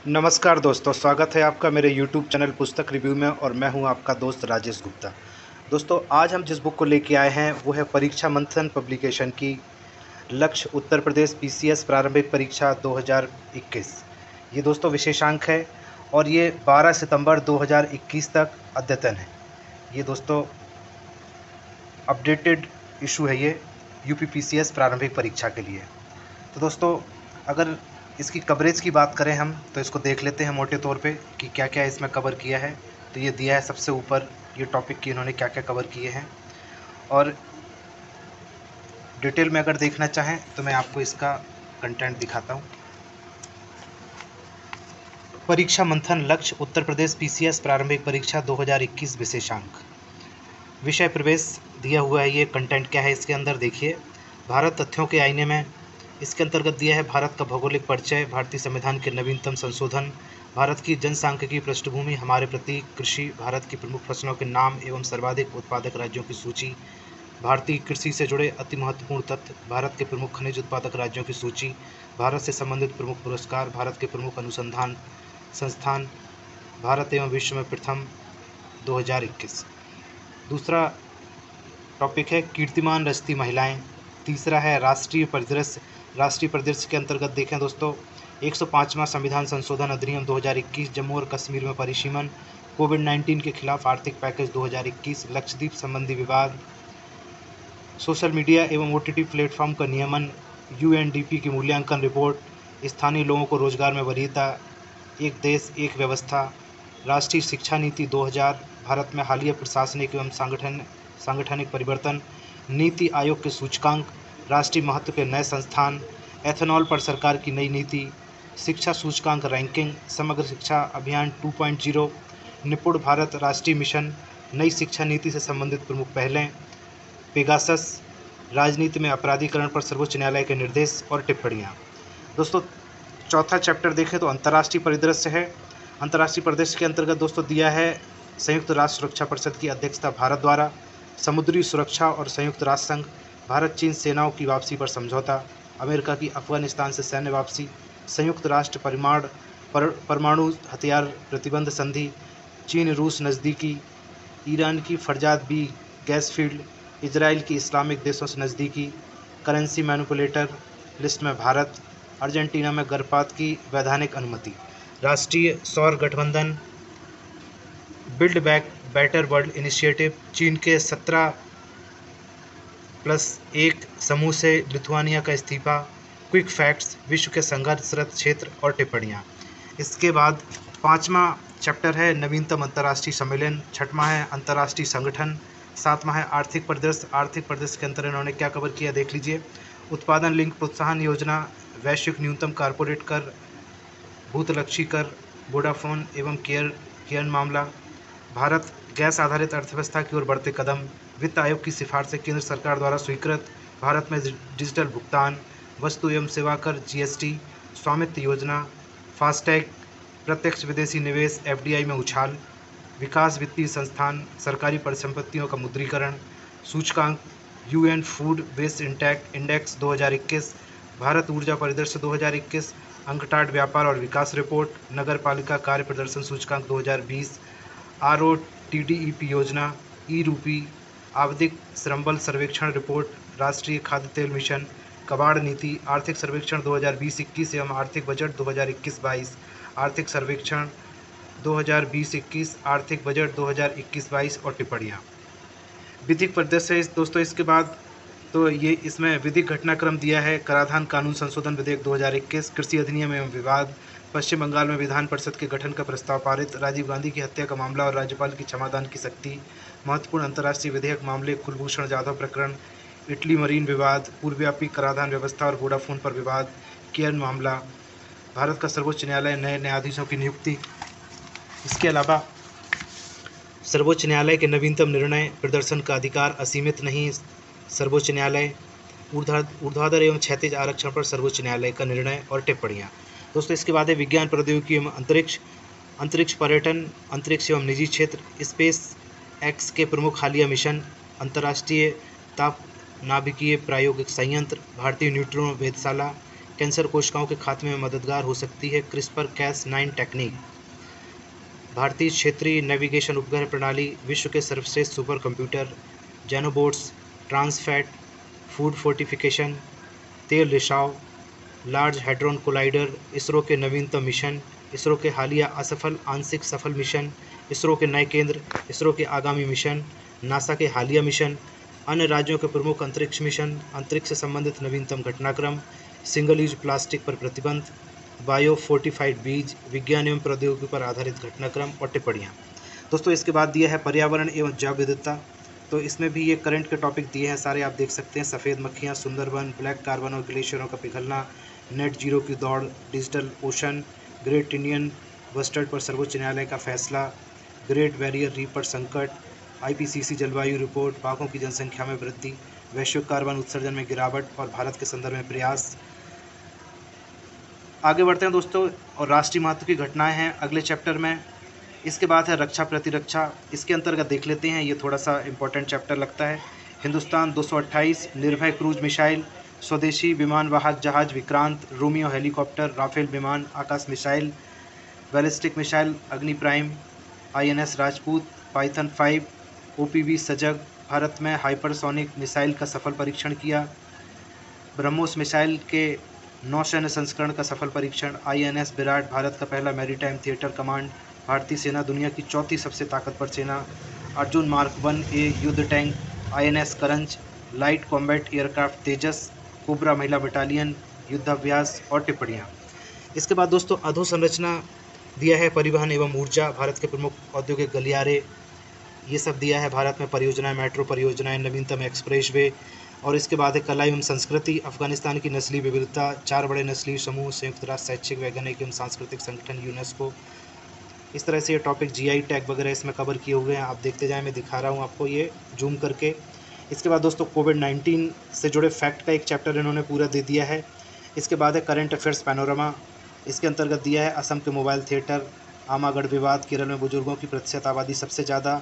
नमस्कार दोस्तों, स्वागत है आपका मेरे YouTube चैनल पुस्तक रिव्यू में और मैं हूं आपका दोस्त राजेश गुप्ता। दोस्तों, आज हम जिस बुक को लेके आए हैं वो है परीक्षा मंथन पब्लिकेशन की लक्ष्य उत्तर प्रदेश पीसीएस प्रारंभिक परीक्षा 2021। ये दोस्तों विशेषांक है और ये 12 सितंबर 2021 तक अद्यतन है। ये दोस्तों अपडेटेड इशू है ये यूपी पीसीएस प्रारंभिक परीक्षा के लिए। तो दोस्तों, अगर इसकी कवरेज की बात करें हम तो इसको देख लेते हैं मोटे तौर पे कि क्या क्या इसमें कवर किया है। तो ये दिया है सबसे ऊपर ये टॉपिक कि इन्होंने क्या क्या कवर किए हैं, और डिटेल में अगर देखना चाहें तो मैं आपको इसका कंटेंट दिखाता हूँ। परीक्षा मंथन लक्ष्य उत्तर प्रदेश पीसीएस प्रारंभिक परीक्षा 2021 विशेषांक। विषय प्रवेश दिया हुआ है, ये कंटेंट क्या है इसके अंदर देखिए। भारत तथ्यों के आईने में, इसके अंतर्गत दिया है भारत का भौगोलिक परिचय, भारतीय संविधान के नवीनतम संशोधन, भारत की जनसांख्यिकी पृष्ठभूमि, हमारे प्रतीक, कृषि, भारत की प्रमुख फसलों के नाम एवं सर्वाधिक उत्पादक राज्यों की सूची, भारतीय कृषि से जुड़े अति महत्वपूर्ण तथ्य, भारत के प्रमुख खनिज उत्पादक राज्यों की सूची, भारत से संबंधित प्रमुख पुरस्कार, भारत के प्रमुख अनुसंधान संस्थान, भारत एवं विश्व में प्रथम 2021। दूसरा टॉपिक है कीर्तिमान रचती महिलाएं। तीसरा है राष्ट्रीय परिदृश्य। राष्ट्रीय परिदृश्य के अंतर्गत देखें दोस्तों, 105वां संविधान संशोधन अधिनियम 2021, जम्मू और कश्मीर में परिसीमन, कोविड-19 के खिलाफ आर्थिक पैकेज 2021, लक्षद्वीप संबंधी विवाद, सोशल मीडिया एवं ओटीटी प्लेटफॉर्म का नियमन, यूएनडीपी की मूल्यांकन रिपोर्ट, स्थानीय लोगों को रोजगार में वरीयता, एक देश एक व्यवस्था, राष्ट्रीय शिक्षा नीति 2000, भारत में हालिया प्रशासनिक एवं सांगठनिक परिवर्तन, नीति आयोग के सूचकांक, राष्ट्रीय महत्व के नए संस्थान, एथेनॉल पर सरकार की नई नीति, शिक्षा सूचकांक रैंकिंग, समग्र शिक्षा अभियान 2.0, निपुण भारत राष्ट्रीय मिशन, नई शिक्षा नीति से संबंधित प्रमुख पहलें, पेगासस, राजनीति में अपराधीकरण पर सर्वोच्च न्यायालय के निर्देश और टिप्पणियाँ। दोस्तों, चौथा चैप्टर देखें तो अंतर्राष्ट्रीय परिदृश्य है। अंतर्राष्ट्रीय परिदृश्य के अंतर्गत दोस्तों दिया है संयुक्त राष्ट्र सुरक्षा परिषद की अध्यक्षता भारत द्वारा, समुद्री सुरक्षा और संयुक्त राष्ट्र संघ, भारत चीन सेनाओं की वापसी पर समझौता, अमेरिका की अफगानिस्तान से सैन्य वापसी, संयुक्त राष्ट्र परमाणु हथियार प्रतिबंध संधि, चीन रूस नज़दीकी, ईरान की Farzad B gas field, Israel की इस्लामिक देशों से नज़दीकी, करेंसी मैनिपुलेटर लिस्ट में भारत, अर्जेंटीना में गर्भपात की वैधानिक अनुमति, राष्ट्रीय सौर गठबंधन, build back better world initiative, चीन के 17+1 समूह से लिथुआनिया का इस्तीफा, क्विक फैक्ट्स, विश्व के संघर्षरत क्षेत्र और टिप्पणियाँ। इसके बाद 5वां चैप्टर है नवीनतम अंतर्राष्ट्रीय सम्मेलन, 6वां है अंतर्राष्ट्रीय संगठन, 7वां है आर्थिक परिदृश्य। आर्थिक परिदृश्य के अंतर्गत इन्होंने क्या कवर किया देख लीजिए। उत्पादन लिंक प्रोत्साहन योजना, वैश्विक न्यूनतम कारपोरेट कर, भूतलक्षी कर, वोडाफोन एवं केयर मामला, भारत गैस आधारित अर्थव्यवस्था की ओर बढ़ते कदम, वित्त आयोग की सिफारिशें केंद्र सरकार द्वारा स्वीकृत, भारत में डिजिटल भुगतान, वस्तु एवं सेवा कर जीएसटी, स्वामित्व योजना, फास्टैग, प्रत्यक्ष विदेशी निवेश एफडीआई में उछाल, विकास वित्तीय संस्थान, सरकारी परिसंपत्तियों का मुद्रीकरण, सूचकांक, UN food waste index 2021, Bharat ऊर्जा परिदृश्य 2021, अंकटाट व्यापार और विकास रिपोर्ट, नगर पालिका कार्य प्रदर्शन सूचकांक 2020, ROTDEP योजना, ई रूपी, आवधिक श्रमबल सर्वेक्षण रिपोर्ट, राष्ट्रीय खाद्य तेल मिशन, कबाड़ नीति, आर्थिक सर्वेक्षण 2020-21 एवं आर्थिक बजट 2021-22, आर्थिक सर्वेक्षण 2020-21, आर्थिक बजट 2021-22 और टिप्पणियाँ। विधिक परिदृश्य दोस्तों इसके बाद तो ये इसमें विधिक घटनाक्रम दिया है। कराधान कानून संशोधन विधेयक 2021, कृषि अधिनियम एवं विवाद, पश्चिम बंगाल में विधान परिषद के गठन का प्रस्ताव पारित, राजीव गांधी की हत्या का मामला और राज्यपाल की क्षमादान की शक्ति, महत्वपूर्ण अंतर्राष्ट्रीय विधेयक मामले, कुलभूषण जाधव प्रकरण, इटली मरीन विवाद, पूर्वव्यापी कराधान व्यवस्था और वोडाफोन पर विवाद, केयर मामला, भारत का सर्वोच्च न्यायालय नए न्यायाधीशों की नियुक्ति। इसके अलावा सर्वोच्च न्यायालय के नवीनतम निर्णय, प्रदर्शन का अधिकार असीमित नहीं, सर्वोच्च न्यायालय, ऊर्ध्वाधर एवं क्षैतिज आरक्षण पर सर्वोच्च न्यायालय का निर्णय और टिप्पणियाँ। दोस्तों, इसके बाद है विज्ञान प्रौद्योगिकी एवं अंतरिक्ष, अंतरिक्ष पर्यटन, अंतरिक्ष एवं निजी क्षेत्र, स्पेस एक्स के प्रमुख हालिया मिशन, अंतर्राष्ट्रीय ताप नाभिकीय प्रायोगिक संयंत्र, भारतीय न्यूट्रॉन वेधशाला, कैंसर कोशिकाओं के खात्मे में मददगार हो सकती है CRISPR-Cas9 टेक्निक। भारतीय क्षेत्रीय नेविगेशन उपग्रह प्रणाली विश्व के सर्वश्रेष्ठ super computer, xenobots, trans fat, food fortification, तेल रिसाव, लार्ज हैड्रॉन कोलाइडर, इसरो के नवीनतम मिशन, इसरो के हालिया असफल आंशिक सफल मिशन, इसरो के नए केंद्र, इसरो के आगामी मिशन, नासा के हालिया मिशन, अन्य राज्यों के प्रमुख अंतरिक्ष मिशन, अंतरिक्ष से संबंधित नवीनतम घटनाक्रम, सिंगल यूज प्लास्टिक पर प्रतिबंध, बायो फोर्टिफाइड बीज, विज्ञान एवं प्रौद्योगिकी पर आधारित घटनाक्रम और टिप्पणियाँ। दोस्तों इसके बाद दिया है पर्यावरण एवं जैव विविधता। तो इसमें भी ये करंट के टॉपिक दिए हैं सारे, आप देख सकते हैं। सफ़ेद मक्खियाँ, सुंदरबन, ब्लैक कार्बन और ग्लेशियरों का पिघलना, नेट जीरो की दौड़, digital ocean, great Indian bustard पर सर्वोच्च न्यायालय का फैसला, ग्रेट बैरियर रीफ पर संकट, IPCC जलवायु रिपोर्ट, बाघों की जनसंख्या में वृद्धि, वैश्विक कार्बन उत्सर्जन में गिरावट और भारत के संदर्भ में प्रयास। आगे बढ़ते हैं दोस्तों, और राष्ट्रीय महत्व की घटनाएं हैं अगले चैप्टर में। इसके बाद है रक्षा प्रतिरक्षा। इसके अंतर्गत देख लेते हैं, ये थोड़ा सा इंपॉर्टेंट चैप्टर लगता है। हिंदुस्तान 228, निर्भय क्रूज मिसाइल, स्वदेशी विमान वाहक जहाज विक्रांत, रोमियो हेलीकॉप्टर, राफेल विमान, आकाश मिसाइल, बैलिस्टिक मिसाइल अग्नि prime, INS Rajput, Python 5, OPV सजग, भारत में हाइपरसोनिक मिसाइल का सफल परीक्षण किया। ब्रह्मोस मिसाइल के नौसैन्य संस्करण का सफल परीक्षण। INS विराट, भारत का पहला मैरीटाइम थिएटर कमांड। भारतीय सेना दुनिया की चौथी सबसे ताकतवर सेना। अर्जुन मार्क 1A युद्ध टैंक। INS करंज, लाइट कॉम्बैट एयरक्राफ्ट तेजस, कोबरा महिला बटालियन, युद्धाभ्यास और टिप्पणियाँ। इसके बाद दोस्तों अधोसंरचना दिया है, परिवहन एवं ऊर्जा, भारत के प्रमुख औद्योगिक गलियारे, ये सब दिया है। भारत में परियोजनाएं, मेट्रो परियोजनाएं, नवीनतम एक्सप्रेसवे। और इसके बाद है कला एवं संस्कृति, अफगानिस्तान की नस्लीय विविधता, 4 बड़े नस्लीय समूह, संयुक्त राष्ट्र शैक्षिक, वैज्ञानिक एवं सांस्कृतिक संगठन यूनेस्को। इस तरह से ये टॉपिक GI टैग वगैरह इसमें कवर किए हुए हैं, आप देखते जाएं, मैं दिखा रहा हूँ आपको ये जूम करके। इसके बाद दोस्तों कोविड-19 से जुड़े फैक्ट का एक चैप्टर इन्होंने पूरा दे दिया है। इसके बाद है करंट अफेयर्स पैनोरमा। इसके अंतर्गत दिया है असम के मोबाइल थिएटर, आमागढ़ विवाद, केरल में बुजुर्गों की प्रतिशत आबादी सबसे ज़्यादा,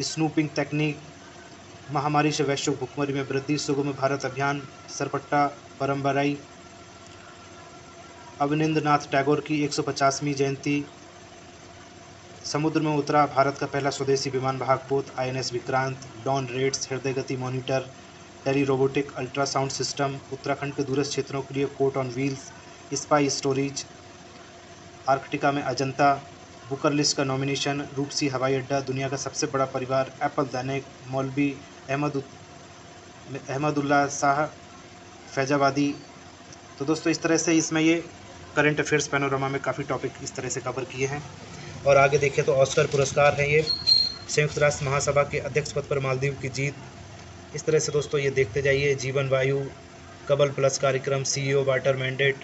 स्नूपिंग तकनीक, महामारी से वैश्विक भुखमरी में वृद्धि, सुगम भारत अभियान, सरपट्टा परम्पराई, अवनींद्रनाथ टैगोर की 150वीं जयंती, समुद्र में उतरा भारत का पहला स्वदेशी विमान वाहक पोत INS विक्रांत, डॉन रेट्स हृदय गति monitor, tele robotic ultrasound system, Uttarakhand के दूरस्थ क्षेत्रों के लिए court on wheels, spy storage, आर्कटिका में अजंता, बुकर लिस्ट का नॉमिनेशन, रूपसी हवाई अड्डा, दुनिया का सबसे बड़ा परिवार, एप्पल दैनिक, मौलवी अहमदुल्ला शाह फैजाबादी। तो दोस्तों इस तरह से इसमें ये करंट अफेयर्स पैनोरमा में काफ़ी टॉपिक इस तरह से कवर किए हैं। और आगे देखें तो ऑस्कर पुरस्कार हैं ये, संयुक्त राष्ट्र महासभा के अध्यक्ष पद पर मालदीव की जीत। इस तरह से दोस्तों ये देखते जाइए, जीवन वायु, कबल प्लस कार्यक्रम, CEO वाटर मैंडेट,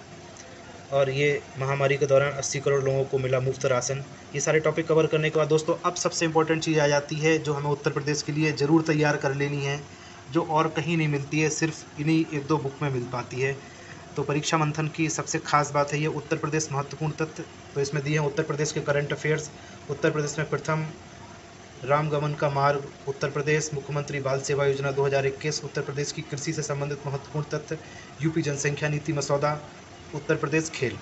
और ये महामारी के दौरान 80 करोड़ लोगों को मिला मुफ्त राशन। ये सारे टॉपिक कवर करने के बाद दोस्तों अब सबसे इम्पोर्टेंट चीज़ आ जाती है जो हमें उत्तर प्रदेश के लिए ज़रूर तैयार कर लेनी है, जो और कहीं नहीं मिलती है, सिर्फ इन्हीं 1-2 बुक में मिल पाती है। तो परीक्षा मंथन की सबसे खास बात है ये उत्तर प्रदेश महत्वपूर्ण तथ्य। तो इसमें दिए हैं उत्तर प्रदेश के करंट अफेयर्स। उत्तर प्रदेश में प्रथम रामगमन का मार्ग, उत्तर प्रदेश मुख्यमंत्री बाल सेवा योजना 2021, उत्तर प्रदेश की कृषि से संबंधित महत्वपूर्ण तथ्य, UP जनसंख्या नीति मसौदा, उत्तर प्रदेश खेल।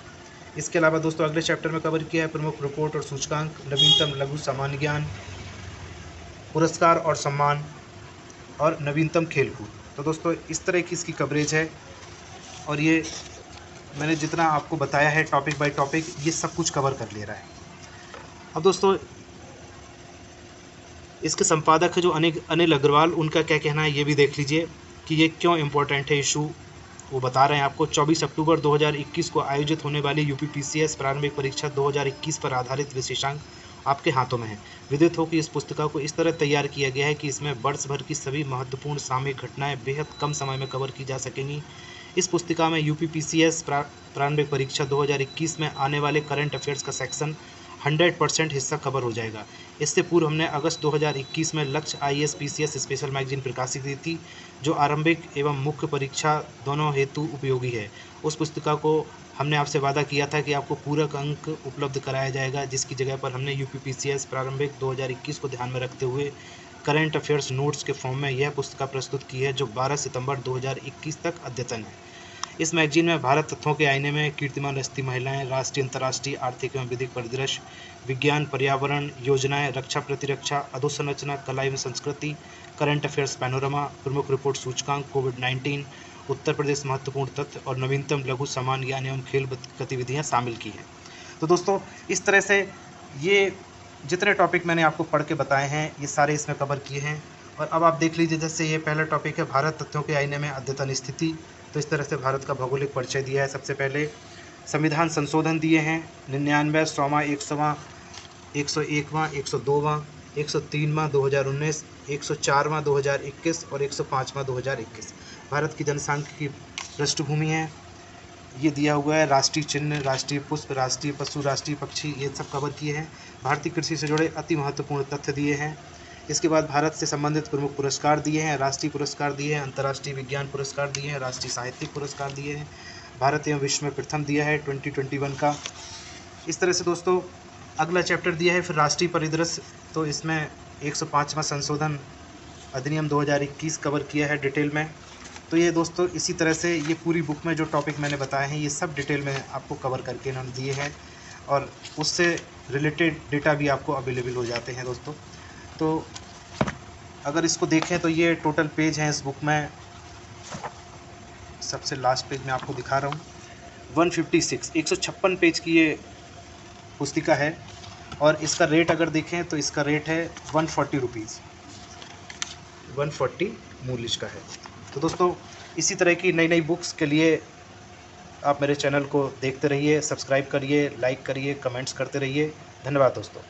इसके अलावा दोस्तों अगले चैप्टर में कवर किया है प्रमुख रिपोर्ट और सूचकांक, नवीनतम लघु सामान्य ज्ञान, पुरस्कार और सम्मान, और नवीनतम खेलकूद। तो दोस्तों इस तरह की इसकी कवरेज है, और ये मैंने जितना आपको बताया है टॉपिक बाय टॉपिक, ये सब कुछ कवर कर ले रहा है। अब दोस्तों इसके संपादक है जो अनिल अग्रवाल, उनका क्या कहना है ये भी देख लीजिए कि ये क्यों इम्पोर्टेंट है इशू, वो बता रहे हैं आपको। 24 अक्टूबर 2021 को आयोजित होने वाली UPPCS प्रारंभिक परीक्षा 2021 पर आधारित विशेषांक आपके हाथों में है। विदित हो कि इस पुस्तिका को इस तरह तैयार किया गया है कि इसमें वर्ष भर की सभी महत्वपूर्ण सामयिक घटनाएं बेहद कम समय में कवर की जा सकेंगी। इस पुस्तिका में UPPCS प्रारंभिक परीक्षा 2021 में आने वाले करंट अफेयर्स का सेक्शन 100% हिस्सा कवर हो जाएगा। इससे पूर्व हमने अगस्त 2021 में लक्ष्य IAS-PCS स्पेशल मैगजीन प्रकाशित की थी, जो आरंभिक एवं मुख्य परीक्षा दोनों हेतु उपयोगी है। उस पुस्तिका को हमने आपसे वादा किया था कि आपको पूरक अंक उपलब्ध कराया जाएगा, जिसकी जगह पर हमने UPPCS प्रारंभिक 2021 को ध्यान में रखते हुए करंट अफेयर्स नोट्स के फॉर्म में यह पुस्तिका प्रस्तुत की है, जो 12 सितंबर 2021 तक अद्यतन है। इस मैगजीन में भारत तथ्यों के आईने में, कीर्तिमान हस्ती महिलाएं, राष्ट्रीय अंतर्राष्ट्रीय आर्थिक एवं विधिक परिदृश्य, विज्ञान पर्यावरण योजनाएं, रक्षा प्रतिरक्षा, अधोसंरचना, कला एवं संस्कृति, करंट अफेयर्स पैनोरमा, प्रमुख रिपोर्ट सूचकांक, कोविड-19, उत्तर प्रदेश महत्वपूर्ण तथ्य और नवीनतम लघु सामान्य ज्ञान एवं खेल गतिविधियाँ शामिल की हैं। तो दोस्तों इस तरह से ये जितने टॉपिक मैंने आपको पढ़ के बताए हैं ये सारे इसमें कवर किए हैं। और अब आप देख लीजिए, जैसे ये पहला टॉपिक है भारत तथ्यों के आईने में अद्यतन स्थिति। तो इस तरह से भारत का भौगोलिक परिचय दिया है। सबसे पहले संविधान संशोधन दिए हैं 99, 100वां, 101वां, 101वां, 102वां, 103वां 2019, 104वां 2021 और 105वां 2021। भारत की जनसांख्यिकी की पृष्ठभूमि है, ये दिया हुआ है। राष्ट्रीय चिन्ह, राष्ट्रीय पुष्प, राष्ट्रीय पशु, राष्ट्रीय पक्षी, ये सब कवर किए हैं। भारतीय कृषि से जुड़े अति महत्वपूर्ण तथ्य दिए हैं। इसके बाद भारत से संबंधित प्रमुख पुरस्कार दिए हैं, राष्ट्रीय पुरस्कार दिए हैं, अंतर्राष्ट्रीय विज्ञान पुरस्कार दिए हैं, राष्ट्रीय साहित्यिक पुरस्कार दिए हैं। भारत एवं विश्व में प्रथम दिया है 2021 का। इस तरह से दोस्तों अगला चैप्टर दिया है फिर राष्ट्रीय परिदृश्य। तो इसमें 105वां संशोधन अधिनियम 2021 कवर किया है डिटेल में। तो ये दोस्तों इसी तरह से ये पूरी बुक में जो टॉपिक मैंने बताए हैं ये सब डिटेल में आपको कवर करके इन्होंने दिए हैं और उससे रिलेटेड डेटा भी आपको अवेलेबल हो जाते हैं दोस्तों। तो अगर इसको देखें तो ये टोटल पेज हैं इस बुक में। सबसे लास्ट पेज में आपको दिखा रहा हूँ, 156 पेज की ये पुस्तिका है और इसका रेट अगर देखें तो इसका रेट है 140 रुपीज़, 140 मूल्य इसका है। तो दोस्तों इसी तरह की नई नई बुक्स के लिए आप मेरे चैनल को देखते रहिए, सब्सक्राइब करिए, लाइक करिए, कमेंट्स करते रहिए। धन्यवाद दोस्तों।